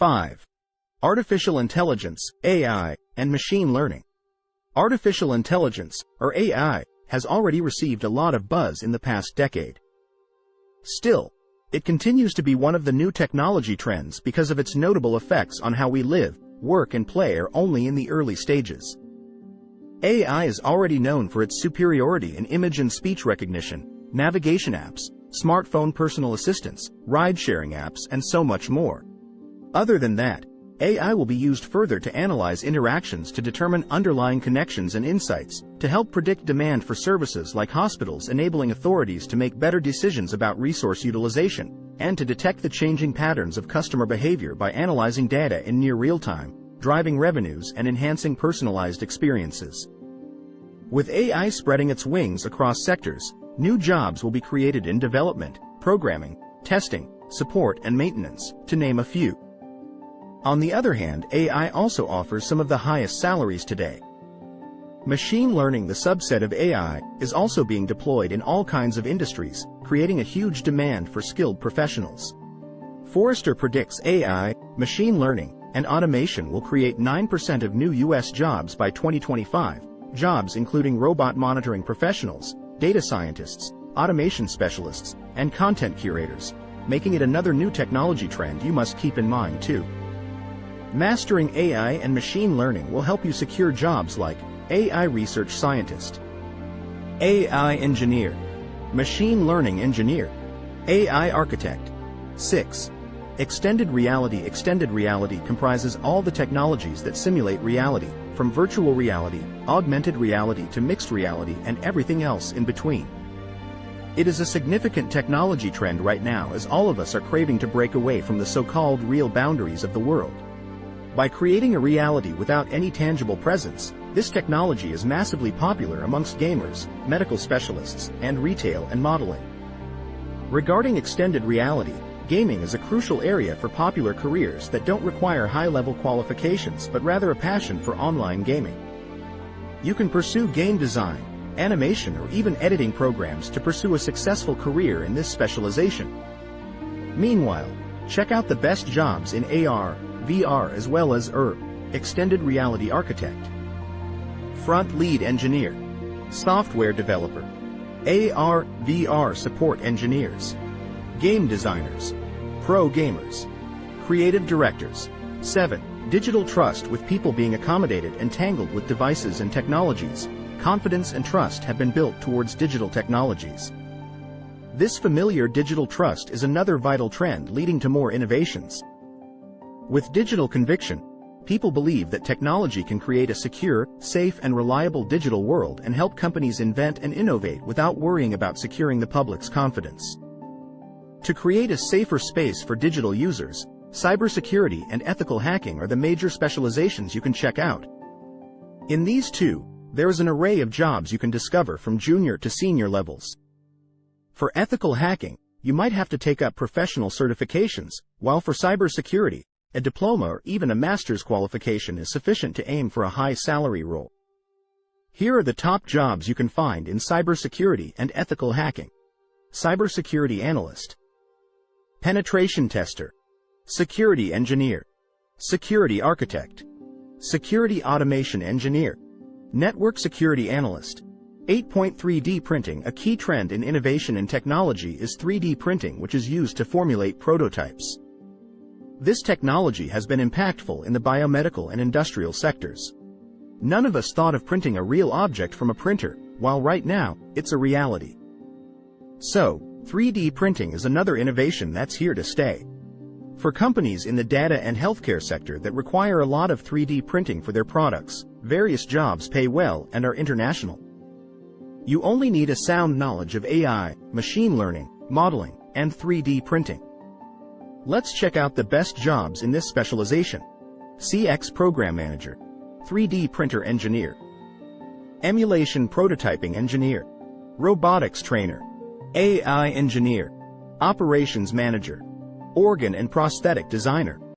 5. Artificial intelligence, AI, and machine learning. Artificial intelligence, or AI, has already received a lot of buzz in the past decade. Still, it continues to be one of the new technology trends because of its notable effects on how we live, work, and play are only in the early stages. AI is already known for its superiority in image and speech recognition, navigation apps, smartphone personal assistants, ride-sharing apps, and so much more. Other than that, AI will be used further to analyze interactions to determine underlying connections and insights, to help predict demand for services like hospitals, enabling authorities to make better decisions about resource utilization, and to detect the changing patterns of customer behavior by analyzing data in near real time, driving revenues and enhancing personalized experiences. With AI spreading its wings across sectors, new jobs will be created in development, programming, testing, support, and maintenance, to name a few. On the other hand, AI also offers some of the highest salaries today. Machine learning, the subset of AI, is also being deployed in all kinds of industries, creating a huge demand for skilled professionals. Forrester predicts AI, machine learning, and automation will create 9% of new U.S. jobs by 2025, jobs including robot monitoring professionals, data scientists, automation specialists, and content curators, making it another new technology trend you must keep in mind too. Mastering AI and machine learning will help you secure jobs like AI research scientist, AI engineer, machine learning engineer, AI architect. 6. Extended reality. Extended reality comprises all the technologies that simulate reality, from virtual reality, augmented reality to mixed reality, and everything else in between. It is a significant technology trend right now, as all of us are craving to break away from the so-called real boundaries of the world. By creating a reality without any tangible presence, this technology is massively popular amongst gamers, medical specialists, and retail and modeling. Regarding extended reality, gaming is a crucial area for popular careers that don't require high-level qualifications but rather a passion for online gaming. You can pursue game design, animation, or even editing programs to pursue a successful career in this specialization. Meanwhile, check out the best jobs in AR, VR, as well as extended reality architect, front lead engineer, software developer, AR, VR support engineers, game designers, pro gamers, creative directors. 7. Digital trust. With people being accommodated and tangled with devices and technologies, confidence and trust have been built towards digital technologies. This familiar digital trust is another vital trend leading to more innovations. With digital conviction, people believe that technology can create a secure, safe, and reliable digital world and help companies invent and innovate without worrying about securing the public's confidence. To create a safer space for digital users, cybersecurity and ethical hacking are the major specializations you can check out. In these two, there is an array of jobs you can discover from junior to senior levels. For ethical hacking, you might have to take up professional certifications, while for cybersecurity, a diploma or even a master's qualification is sufficient to aim for a high salary role. Here are the top jobs you can find in cybersecurity and ethical hacking. Cybersecurity analyst, penetration tester, security engineer, security architect, security automation engineer, network security analyst. 8.3D printing. A key trend in innovation and technology is 3D printing, which is used to formulate prototypes. This technology has been impactful in the biomedical and industrial sectors. None of us thought of printing a real object from a printer, while right now, it's a reality. So, 3D printing is another innovation that's here to stay. For companies in the data and healthcare sector that require a lot of 3D printing for their products, various jobs pay well and are international. You only need a sound knowledge of AI, machine learning, modeling, and 3D printing. Let's check out the best jobs in this specialization. CX program manager, 3D printer engineer, emulation prototyping engineer, robotics trainer, AI engineer, operations manager, organ and prosthetic designer.